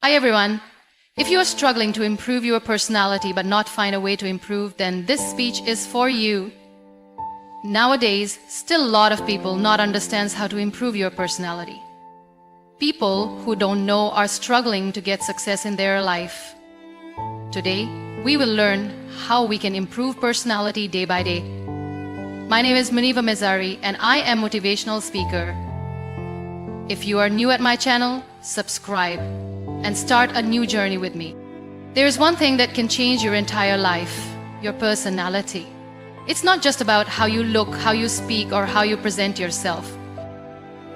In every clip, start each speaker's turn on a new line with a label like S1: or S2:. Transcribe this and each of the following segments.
S1: Hi everyone. If you are struggling to improve your personality but not find a way to improve, then this speech is for you. Nowadays, still a lot of people not understands how to improve your personality. People who don't know are struggling to get success in their life. Today, we will learn how we can improve personality day by day. My name is Muniba Mazari and I am motivational speaker. If you are new at my channel, subscribe and start a new journey with me. There is one thing that can change your entire life, your personality. It's not just about how you look, how you speak, or how you present yourself.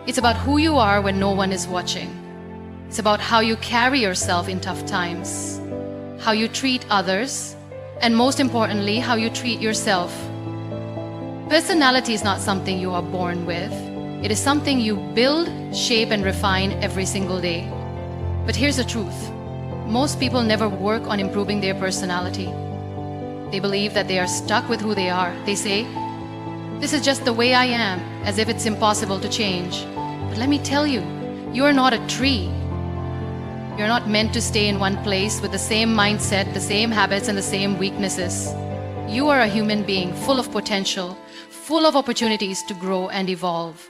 S1: It's about who you are when no one is watching. It's about how you carry yourself in tough times, how you treat others, and most importantly, how you treat yourself. Personality is not something you are born with. It is something you build, shape, and refine every single day. But here's the truth. Most people never work on improving their personality. They believe that they are stuck with who they are. They say, "This is just the way I am," as if it's impossible to change. But let me tell you, you are not a tree. You're not meant to stay in one place with the same mindset, the same habits, and the same weaknesses. You are a human being full of potential, full of opportunities to grow and evolve.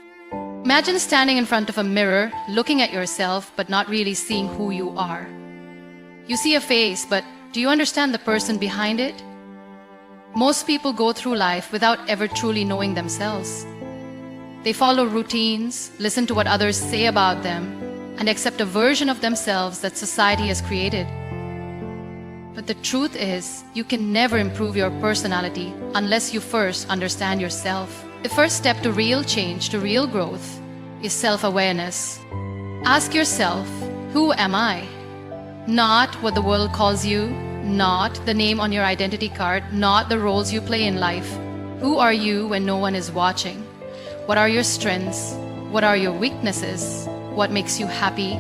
S1: Imagine standing in front of a mirror, looking at yourself, but not really seeing who you are. You see a face, but do you understand the person behind it? Most people go through life without ever truly knowing themselves. They follow routines, listen to what others say about them, and accept a version of themselves that society has created. But the truth is, you can never improve your personality unless you first understand yourself. The first step to real change, to real growth, is self-awareness. Ask yourself, who am I? Not what the world calls you, not the name on your identity card, not the roles you play in life. Who are you when no one is watching? What are your strengths? What are your weaknesses? What makes you happy?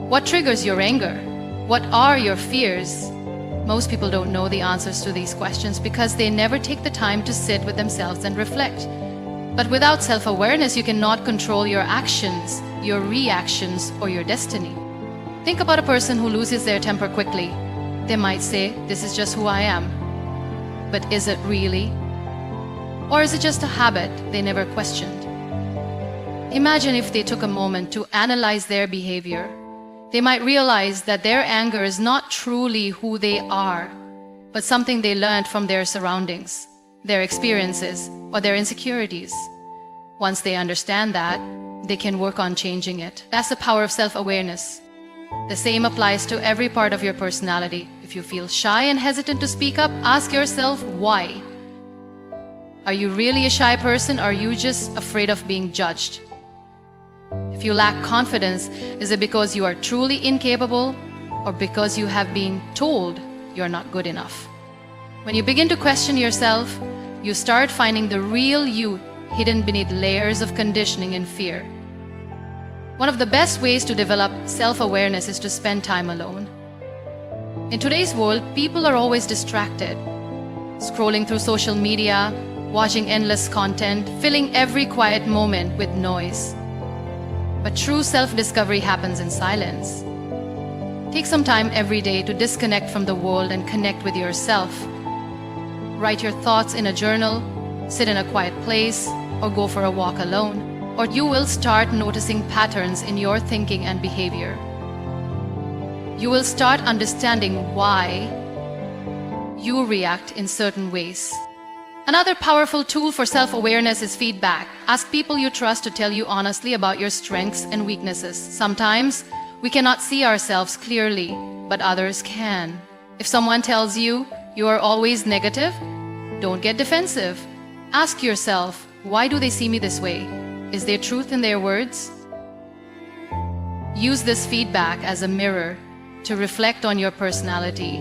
S1: What triggers your anger? What are your fears? Most people don't know the answers to these questions because they never take the time to sit with themselves and reflect. But without self-awareness, you cannot control your actions, your reactions, or your destiny. Think about a person who loses their temper quickly. They might say, "This is just who I am." But is it really? Or is it just a habit they never questioned? Imagine if they took a moment to analyze their behavior. They might realize that their anger is not truly who they are, but something they learned from their surroundings, their experiences, or their insecurities. Once they understand that, they can work on changing it. That's the power of self-awareness. The same applies to every part of your personality. If you feel shy and hesitant to speak up, ask yourself why. Are you really a shy person, or are you just afraid of being judged? If you lack confidence, is it because you are truly incapable, or because you have been told you're not good enough? When you begin to question yourself, you start finding the real you hidden beneath layers of conditioning and fear. One of the best ways to develop self-awareness is to spend time alone. In today's world, people are always distracted, scrolling through social media, watching endless content, filling every quiet moment with noise. But true self-discovery happens in silence. Take some time every day to disconnect from the world and connect with yourself. Write your thoughts in a journal, sit in a quiet place, or go for a walk alone, or you will start noticing patterns in your thinking and behavior. You will start understanding why you react in certain ways. Another powerful tool for self-awareness is feedback. Ask people you trust to tell you honestly about your strengths and weaknesses. Sometimes we cannot see ourselves clearly, but others can. If someone tells you you are always negative, don't get defensive. Ask yourself, why do they see me this way? Is there truth in their words? Use this feedback as a mirror to reflect on your personality.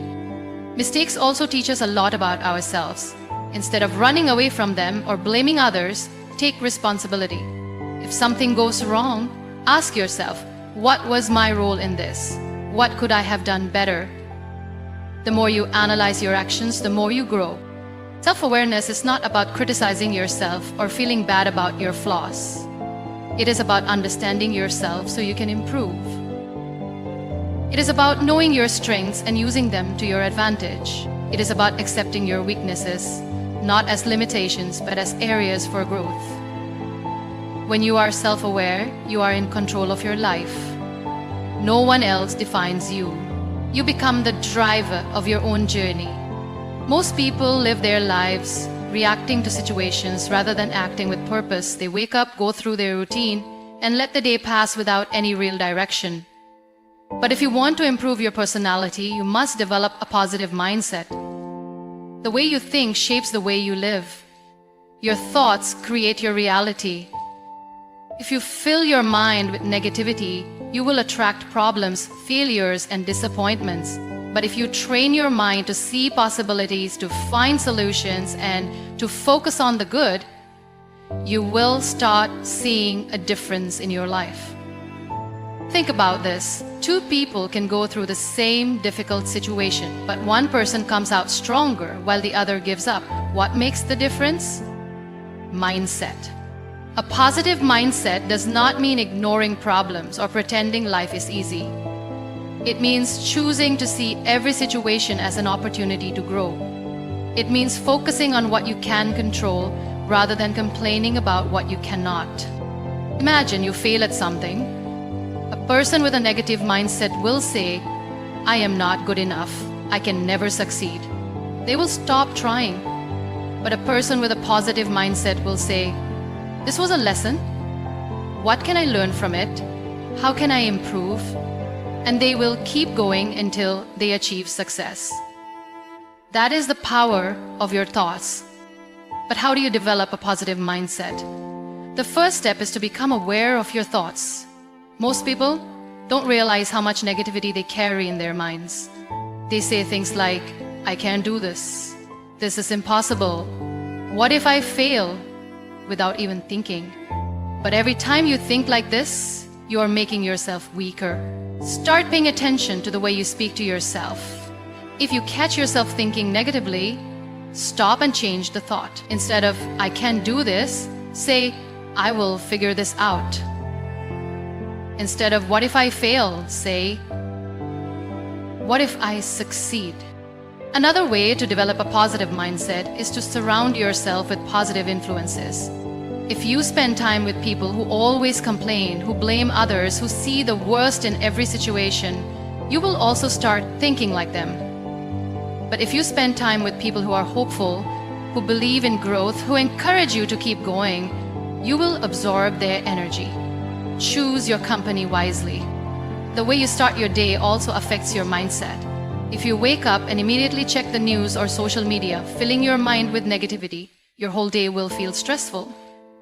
S1: Mistakes also teach us a lot about ourselves. Instead of running away from them or blaming others, take responsibility. If something goes wrong, ask yourself, what was my role in this? What could I have done better? The more you analyze your actions, the more you grow. Self-awareness is not about criticizing yourself or feeling bad about your flaws. It is about understanding yourself so you can improve. It is about knowing your strengths and using them to your advantage. It is about accepting your weaknesses, not as limitations, but as areas for growth. When you are self-aware, you are in control of your life. No one else defines you. You become the driver of your own journey. Most people live their lives reacting to situations rather than acting with purpose. They wake up, go through their routine, and let the day pass without any real direction. But if you want to improve your personality, you must develop a positive mindset. The way you think shapes the way you live. Your thoughts create your reality. If you fill your mind with negativity, you will attract problems, failures, and disappointments. But if you train your mind to see possibilities, to find solutions, and to focus on the good, you will start seeing a difference in your life. Think about this. Two people can go through the same difficult situation, but one person comes out stronger while the other gives up. What makes the difference? Mindset. A positive mindset does not mean ignoring problems or pretending life is easy. It means choosing to see every situation as an opportunity to grow. It means focusing on what you can control rather than complaining about what you cannot. Imagine you fail at something. A person with a negative mindset will say, "I am not good enough. I can never succeed." They will stop trying. But a person with a positive mindset will say, "This was a lesson. What can I learn from it? How can I improve?" And they will keep going until they achieve success. That is the power of your thoughts. But how do you develop a positive mindset? The first step is to become aware of your thoughts. Most people don't realize how much negativity they carry in their minds. They say things like, "I can't do this. This is impossible. What if I fail?" without even thinking. But every time you think like this, you are making yourself weaker. Start paying attention to the way you speak to yourself. If you catch yourself thinking negatively, stop and change the thought. Instead of, "I can't do this," say, "I will figure this out." Instead of, "What if I fail?" say, "What if I succeed?" Another way to develop a positive mindset is to surround yourself with positive influences. If you spend time with people who always complain, who blame others, who see the worst in every situation, you will also start thinking like them. But if you spend time with people who are hopeful, who believe in growth, who encourage you to keep going, you will absorb their energy. Choose your company wisely. The way you start your day also affects your mindset. If you wake up and immediately check the news or social media, filling your mind with negativity, your whole day will feel stressful.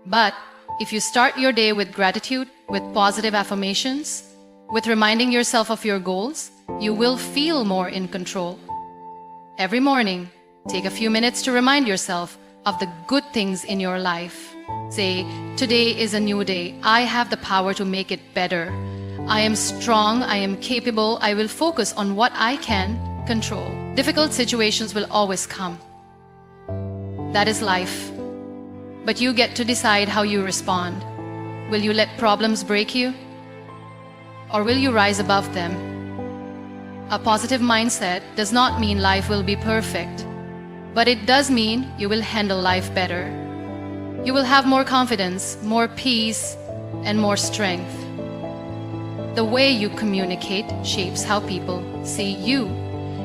S1: But if you start your day with gratitude, with positive affirmations, with reminding yourself of your goals, you will feel more in control. Every morning, take a few minutes to remind yourself of the good things in your life. Say, "Today is a new day. I have the power to make it better. I am strong, I am capable, I will focus on what I can control." Difficult situations will always come. That is life. But you get to decide how you respond. Will you let problems break you? Or will you rise above them? A positive mindset does not mean life will be perfect, but it does mean you will handle life better. You will have more confidence, more peace, and more strength. The way you communicate shapes how people see you.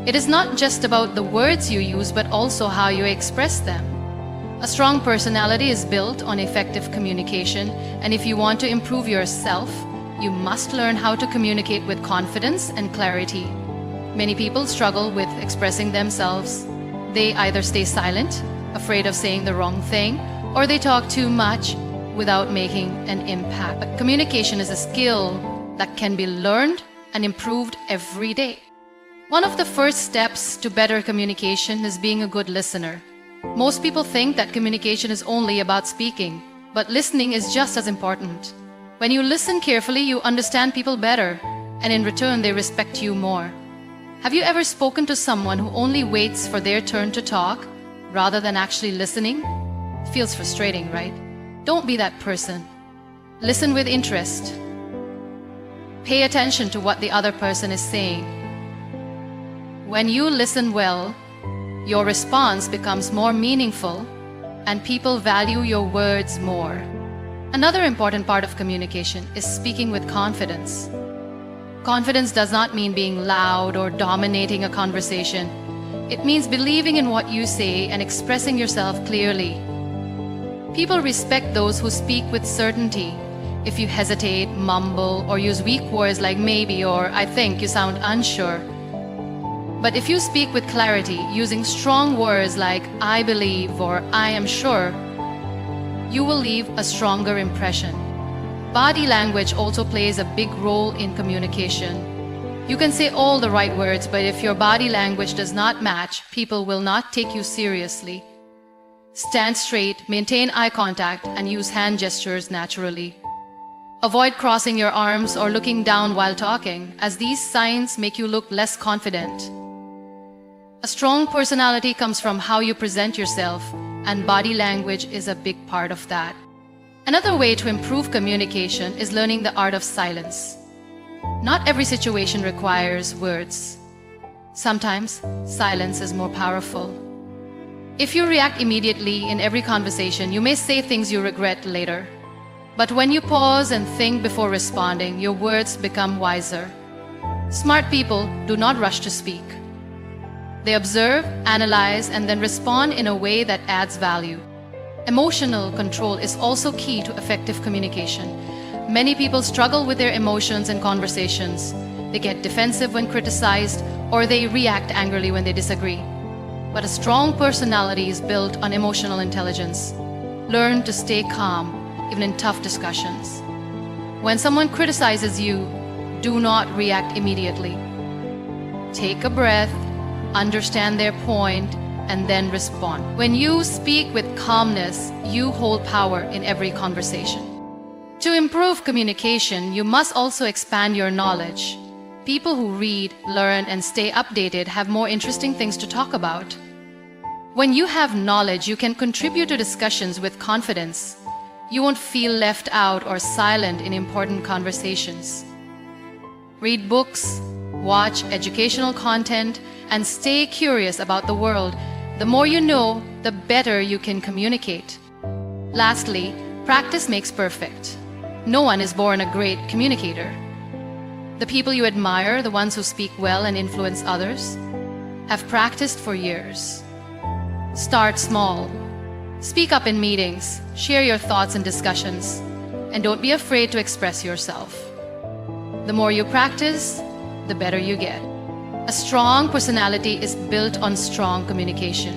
S1: It is not just about the words you use, but also how you express them. A strong personality is built on effective communication, and if you want to improve yourself, you must learn how to communicate with confidence and clarity. Many people struggle with expressing themselves. They either stay silent, afraid of saying the wrong thing, or they talk too much without making an impact. But communication is a skill that can be learned and improved every day. One of the first steps to better communication is being a good listener. Most people think that communication is only about speaking, but listening is just as important. When you listen carefully, you understand people better, and in return, they respect you more. Have you ever spoken to someone who only waits for their turn to talk rather than actually listening? It feels frustrating, right? Don't be that person. Listen with interest. Pay attention to what the other person is saying. When you listen well, your response becomes more meaningful and people value your words more. Another important part of communication is speaking with confidence. Confidence does not mean being loud or dominating a conversation. It means believing in what you say and expressing yourself clearly. People respect those who speak with certainty. If you hesitate, mumble, or use weak words like maybe or I think, you sound unsure. But if you speak with clarity, using strong words like I believe or I am sure, you will leave a stronger impression. Body language also plays a big role in communication. You can say all the right words, but if your body language does not match, people will not take you seriously. Stand straight, maintain eye contact, and use hand gestures naturally. Avoid crossing your arms or looking down while talking, as these signs make you look less confident. A strong personality comes from how you present yourself, and body language is a big part of that. Another way to improve communication is learning the art of silence. Not every situation requires words. Sometimes silence is more powerful. If you react immediately in every conversation, you may say things you regret later. But when you pause and think before responding, your words become wiser. Smart people do not rush to speak. They observe, analyze, and then respond in a way that adds value. Emotional control is also key to effective communication. Many people struggle with their emotions in conversations. They get defensive when criticized, or they react angrily when they disagree. But a strong personality is built on emotional intelligence. Learn to stay calm, even in tough discussions. When someone criticizes you, do not react immediately. Take a breath, understand their point, and then respond. When you speak with calmness, you hold power in every conversation. To improve communication, you must also expand your knowledge. People who read, learn, and stay updated have more interesting things to talk about. When you have knowledge, you can contribute to discussions with confidence. You won't feel left out or silent in important conversations. Read books, watch educational content, and stay curious about the world. The more you know, the better you can communicate. Lastly, practice makes perfect. No one is born a great communicator. The people you admire, the ones who speak well and influence others, have practiced for years. Start small. Speak up in meetings, share your thoughts in discussions, and don't be afraid to express yourself. The more you practice, the better you get. A strong personality is built on strong communication.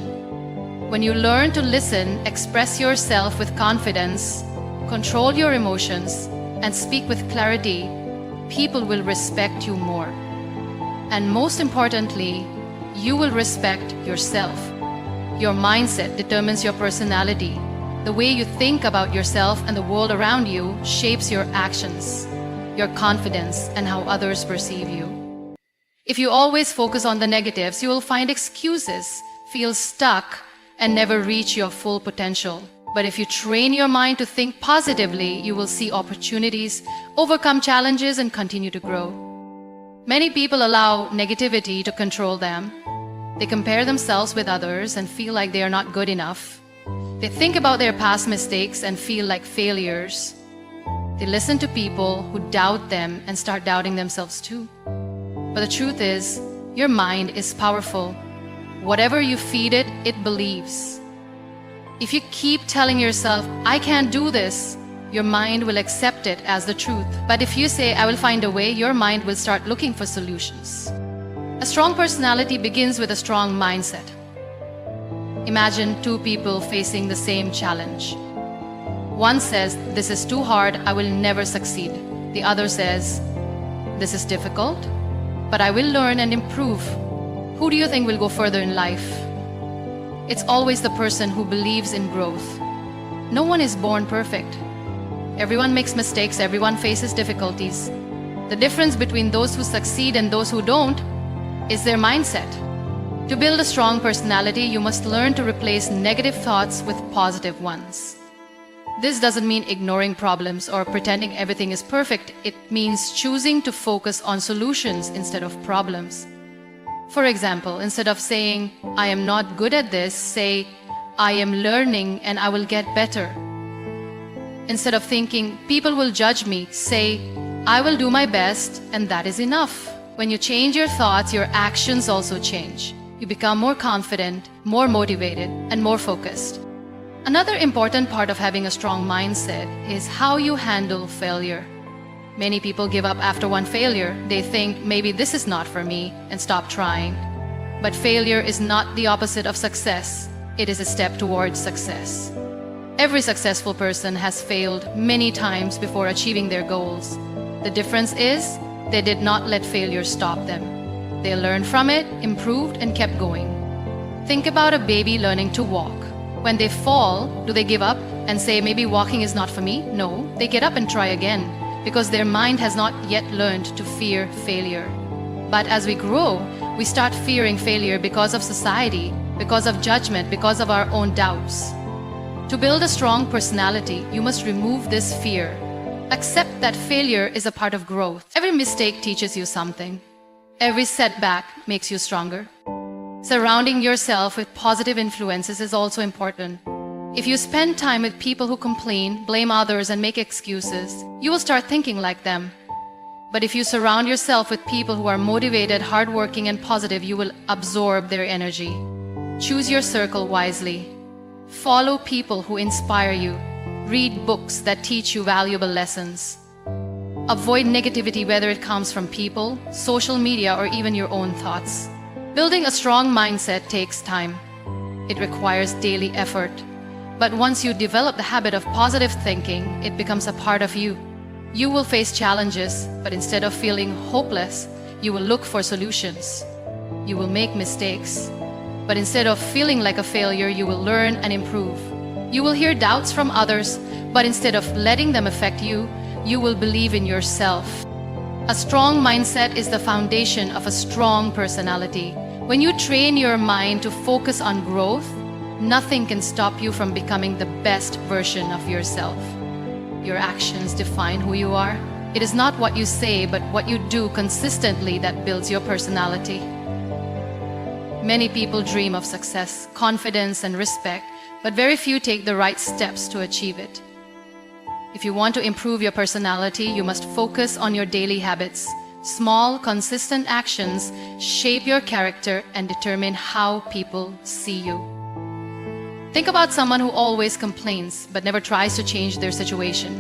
S1: When you learn to listen, express yourself with confidence, control your emotions, and speak with clarity, people will respect you more. And most importantly, you will respect yourself. Your mindset determines your personality. The way you think about yourself and the world around you shapes your actions, your confidence, and how others perceive you. If you always focus on the negatives, you will find excuses, feel stuck, and never reach your full potential. But if you train your mind to think positively, you will see opportunities, overcome challenges, and continue to grow. Many people allow negativity to control them. They compare themselves with others and feel like they are not good enough. They think about their past mistakes and feel like failures. They listen to people who doubt them and start doubting themselves too. But the truth is, your mind is powerful. Whatever you feed it, it believes. If you keep telling yourself, I can't do this, your mind will accept it as the truth. But if you say, I will find a way, your mind will start looking for solutions. A strong personality begins with a strong mindset. Imagine two people facing the same challenge. One says, this is too hard, I will never succeed. The other says, this is difficult, but I will learn and improve. Who do you think will go further in life? It's always the person who believes in growth. No one is born perfect. Everyone makes mistakes, everyone faces difficulties. The difference between those who succeed and those who don't is their mindset. To build a strong personality, you must learn to replace negative thoughts with positive ones. This doesn't mean ignoring problems or pretending everything is perfect. It means choosing to focus on solutions instead of problems. For example, instead of saying, "I am not good at this," say, "I am learning and I will get better." Instead of thinking, "People will judge me," say, "I will do my best and that is enough." When you change your thoughts, your actions also change. You become more confident, more motivated, and more focused. Another important part of having a strong mindset is how you handle failure. Many people give up after one failure. They think, maybe this is not for me, and stop trying. But failure is not the opposite of success. It is a step towards success. Every successful person has failed many times before achieving their goals. The difference is, they did not let failure stop them. They learned from it, improved, and kept going. Think about a baby learning to walk. When they fall, do they give up and say, maybe walking is not for me? No, they get up and try again because their mind has not yet learned to fear failure. But as we grow, we start fearing failure because of society, because of judgment, because of our own doubts. To build a strong personality, you must remove this fear. Accept that failure is a part of growth. Every mistake teaches you something. Every setback makes you stronger. Surrounding yourself with positive influences is also important. If you spend time with people who complain, blame others, and make excuses, you will start thinking like them. But if you surround yourself with people who are motivated, hardworking, and positive, you will absorb their energy. Choose your circle wisely. Follow people who inspire you. Read books that teach you valuable lessons. Avoid negativity, whether it comes from people, social media, or even your own thoughts. Building a strong mindset takes time. It requires daily effort. But once you develop the habit of positive thinking, it becomes a part of you. You will face challenges, but instead of feeling hopeless, you will look for solutions. You will make mistakes, but instead of feeling like a failure, you will learn and improve. You will hear doubts from others, but instead of letting them affect you, you will believe in yourself. A strong mindset is the foundation of a strong personality. When you train your mind to focus on growth, nothing can stop you from becoming the best version of yourself. Your actions define who you are. It is not what you say, but what you do consistently that builds your personality. Many people dream of success, confidence, and respect, but very few take the right steps to achieve it. If you want to improve your personality, you must focus on your daily habits. Small, consistent actions shape your character and determine how people see you. Think about someone who always complains but never tries to change their situation.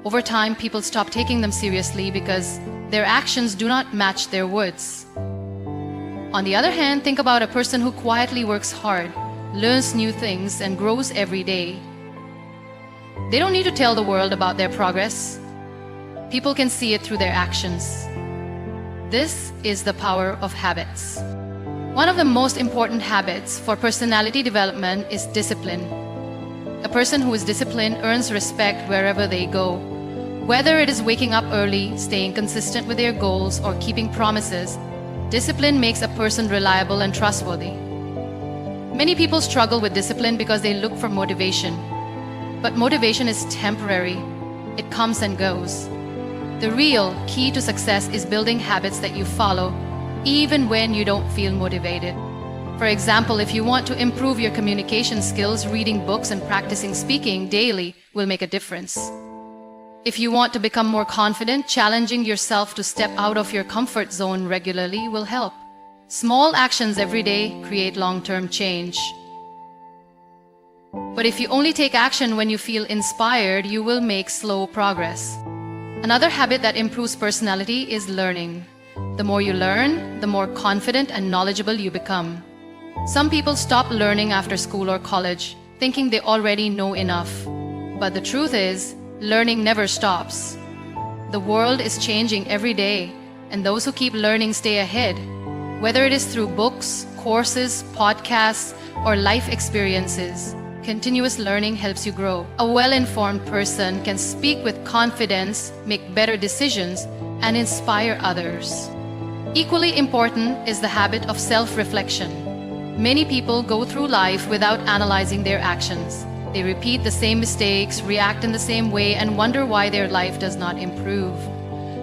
S1: Over time, people stop taking them seriously because their actions do not match their words. On the other hand, think about a person who quietly works hard, learns new things, and grows every day. They don't need to tell the world about their progress. People can see it through their actions. This is the power of habits. One of the most important habits for personality development is discipline. A person who is disciplined earns respect wherever they go. Whether it is waking up early, staying consistent with their goals, or keeping promises, discipline makes a person reliable and trustworthy. Many people struggle with discipline because they look for motivation. But motivation is temporary. It comes and goes. The real key to success is building habits that you follow even when you don't feel motivated. For example, if you want to improve your communication skills, reading books and practicing speaking daily will make a difference. If you want to become more confident, challenging yourself to step out of your comfort zone regularly will help. Small actions every day create long-term change. But if you only take action when you feel inspired, you will make slow progress. Another habit that improves personality is learning. The more you learn, the more confident and knowledgeable you become. Some people stop learning after school or college, thinking they already know enough. But the truth is, learning never stops. The world is changing every day, and those who keep learning stay ahead. Whether it is through books, courses, podcasts, or life experiences, continuous learning helps you grow. A well-informed person can speak with confidence, make better decisions, and inspire others. Equally important is the habit of self-reflection. Many people go through life without analyzing their actions. They repeat the same mistakes, react in the same way, and wonder why their life does not improve.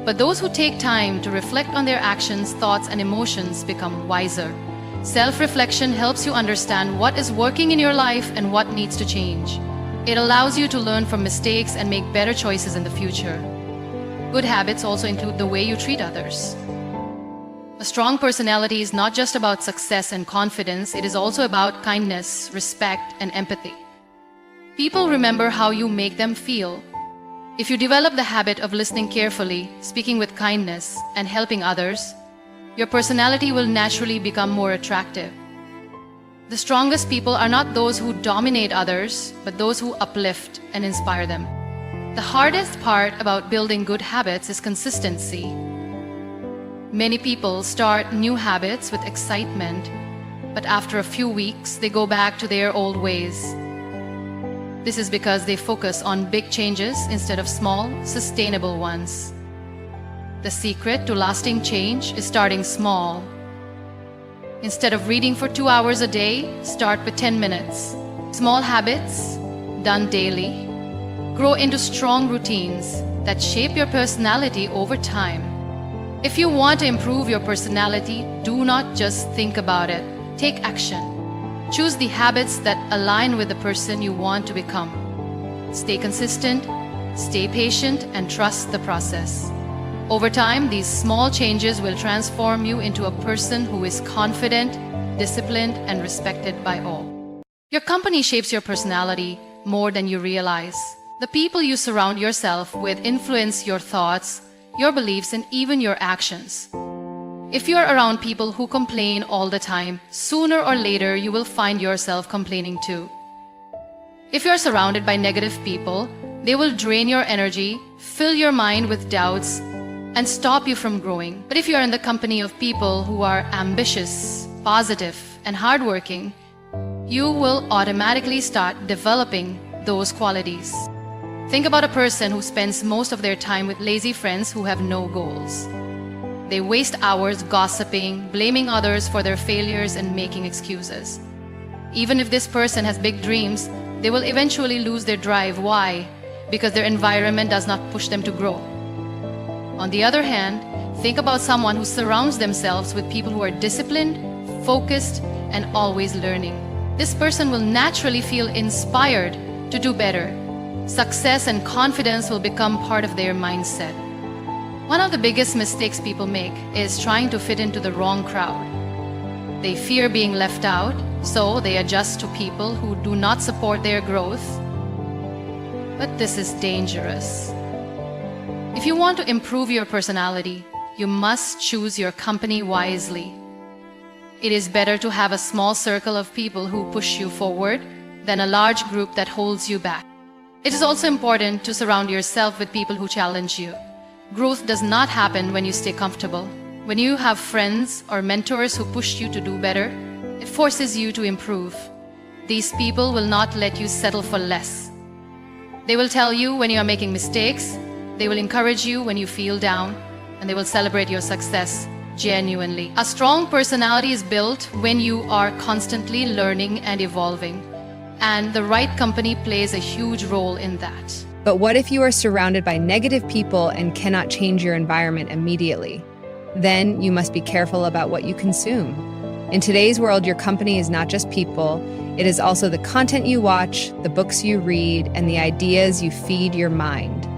S1: But those who take time to reflect on their actions, thoughts, and emotions become wiser. Self-reflection helps you understand what is working in your life and what needs to change. It allows you to learn from mistakes and make better choices in the future. Good habits also include the way you treat others. A strong personality is not just about success and confidence, it is also about kindness, respect, and empathy. People remember how you make them feel. If you develop the habit of listening carefully, speaking with kindness, and helping others, your personality will naturally become more attractive. The strongest people are not those who dominate others, but those who uplift and inspire them. The hardest part about building good habits is consistency. Many people start new habits with excitement, but after a few weeks, they go back to their old ways. This is because they focus on big changes instead of small, sustainable ones. The secret to lasting change is starting small. Instead of reading for 2 hours a day, start with 10 minutes. Small habits, done daily, grow into strong routines that shape your personality over time. If you want to improve your personality, do not just think about it. Take action. Choose the habits that align with the person you want to become. Stay consistent, stay patient, and trust the process. Over time, these small changes will transform you into a person who is confident, disciplined, and respected by all. Your company shapes your personality more than you realize. The people you surround yourself with influence your thoughts, your beliefs, and even your actions. If you are around people who complain all the time, sooner or later you will find yourself complaining too. If you are surrounded by negative people, they will drain your energy, fill your mind with doubts, and stop you from growing. But if you are in the company of people who are ambitious, positive, and hardworking, you will automatically start developing those qualities. Think about a person who spends most of their time with lazy friends who have no goals. They waste hours gossiping, blaming others for their failures, and making excuses. Even if this person has big dreams, they will eventually lose their drive. Why? Because their environment does not push them to grow. On the other hand, think about someone who surrounds themselves with people who are disciplined, focused, and always learning. This person will naturally feel inspired to do better. Success and confidence will become part of their mindset. One of the biggest mistakes people make is trying to fit into the wrong crowd. They fear being left out, so they adjust to people who do not support their growth. But this is dangerous. If you want to improve your personality, you must choose your company wisely. It is better to have a small circle of people who push you forward than a large group that holds you back. It is also important to surround yourself with people who challenge you. Growth does not happen when you stay comfortable. When you have friends or mentors who push you to do better, it forces you to improve. These people will not let you settle for less. They will tell you when you are making mistakes, they will encourage you when you feel down, and they will celebrate your success genuinely. A strong personality is built when you are constantly learning and evolving, and the right company plays a huge role in that.
S2: But what if you are surrounded by negative people and cannot change your environment immediately? Then you must be careful about what you consume. In today's world, your company is not just people, it is also the content you watch, the books you read, and the ideas you feed your mind.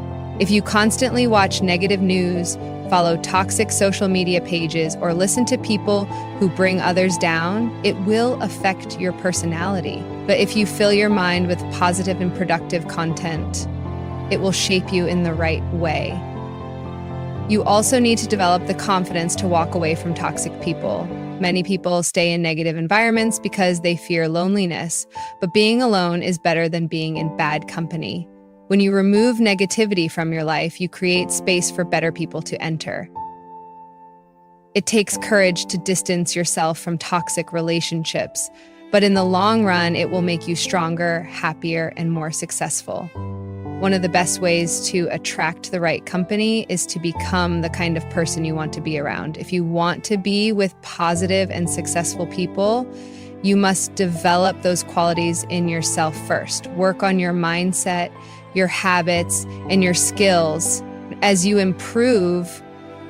S2: If you constantly watch negative news, follow toxic social media pages, or listen to people who bring others down, it will affect your personality. But if you fill your mind with positive and productive content, it will shape you in the right way. You also need to develop the confidence to walk away from toxic people. Many people stay in negative environments because they fear loneliness, but being alone is better than being in bad company. When you remove negativity from your life, you create space for better people to enter. It takes courage to distance yourself from toxic relationships, but in the long run, it will make you stronger, happier, and more successful. One of the best ways to attract the right company is to become the kind of person you want to be around. If you want to be with positive and successful people, You must develop those qualities in yourself first. Work on your mindset, your habits, and your skills. As you improve,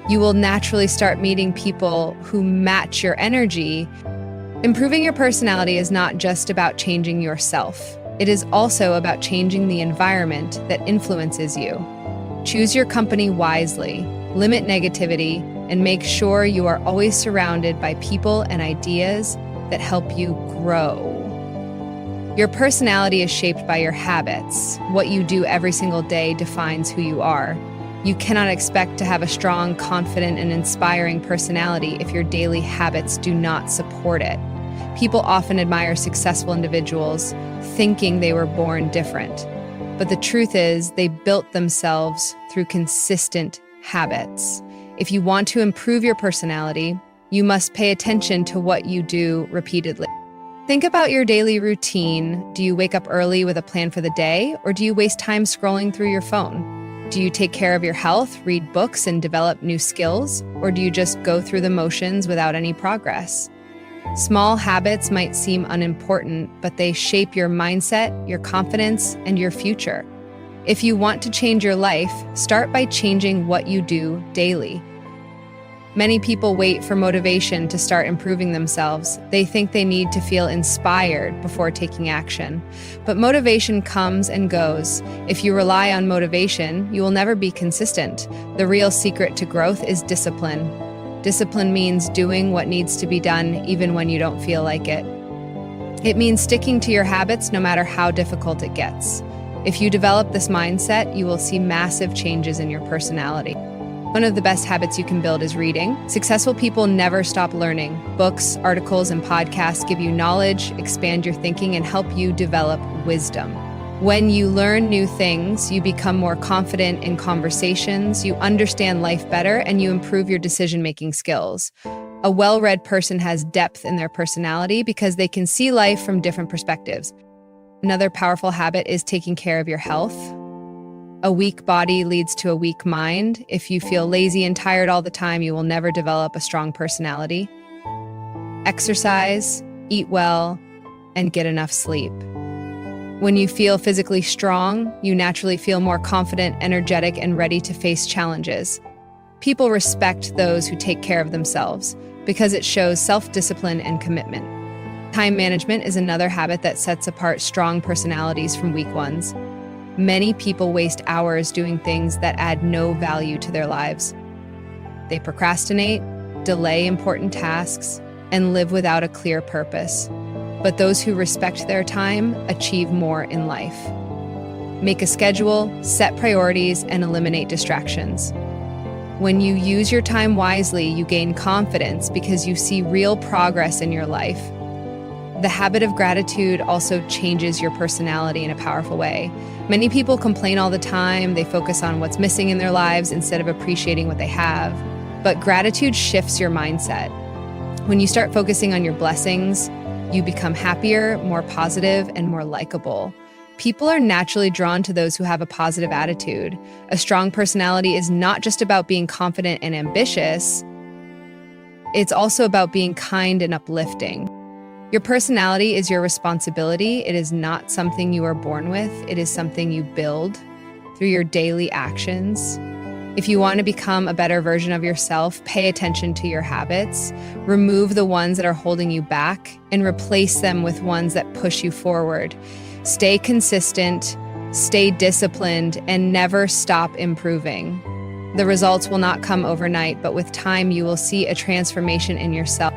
S2: you will naturally start meeting people who match your energy. Improving your personality is not just about changing yourself. It is also about changing the environment that influences you. Choose your company wisely, limit negativity, and make sure you are always surrounded by people and ideas that help you grow. Your personality is shaped by your habits. What you do every single day defines who you are. You cannot expect to have a strong, confident, and inspiring personality if your daily habits do not support it. People often admire successful individuals, thinking they were born different. But the truth is, they built themselves through consistent habits. If you want to improve your personality, you must pay attention to what you do repeatedly. Think about your daily routine. Do you wake up early with a plan for the day, or do you waste time scrolling through your phone? Do you take care of your health, read books, and develop new skills, or do you just go through the motions without any progress? Small habits might seem unimportant, but they shape your mindset, your confidence, and your future. If you want to change your life, start by changing what you do daily. Many people wait for motivation to start improving themselves. They think they need to feel inspired before taking action. But motivation comes and goes. If you rely on motivation, you will never be consistent. The real secret to growth is discipline. Discipline means doing what needs to be done even when you don't feel like it. It means sticking to your habits no matter how difficult it gets. If you develop this mindset, you will see massive changes in your personality. One of the best habits you can build is reading. Successful people never stop learning. Books, articles, and podcasts give you knowledge, expand your thinking, and help you develop wisdom. When you learn new things, you become more confident in conversations, you understand life better, and you improve your decision-making skills. A well-read person has depth in their personality because they can see life from different perspectives. Another powerful habit is taking care of your health. A weak body leads to a weak mind. If you feel lazy and tired all the time, you will never develop a strong personality. Exercise, eat well, and get enough sleep. When you feel physically strong, you naturally feel more confident, energetic, and ready to face challenges. People respect those who take care of themselves because it shows self-discipline and commitment. Time management is another habit that sets apart strong personalities from weak ones. Many people waste hours doing things that add no value to their lives. They procrastinate, delay important tasks, and live without a clear purpose. But those who respect their time achieve more in life. Make a schedule, set priorities, and eliminate distractions. When you use your time wisely, you gain confidence because you see real progress in your life. The habit of gratitude also changes your personality in a powerful way. Many people complain all the time. They focus on what's missing in their lives instead of appreciating what they have. But gratitude shifts your mindset. When you start focusing on your blessings, you become happier, more positive, and more likable. People are naturally drawn to those who have a positive attitude. A strong personality is not just about being confident and ambitious. It's also about being kind and uplifting. Your personality is your responsibility. It is not something you are born with. It is something you build through your daily actions. If you want to become a better version of yourself, pay attention to your habits, remove the ones that are holding you back, and replace them with ones that push you forward. Stay consistent, stay disciplined, and never stop improving. The results will not come overnight, but with time, you will see a transformation in yourself.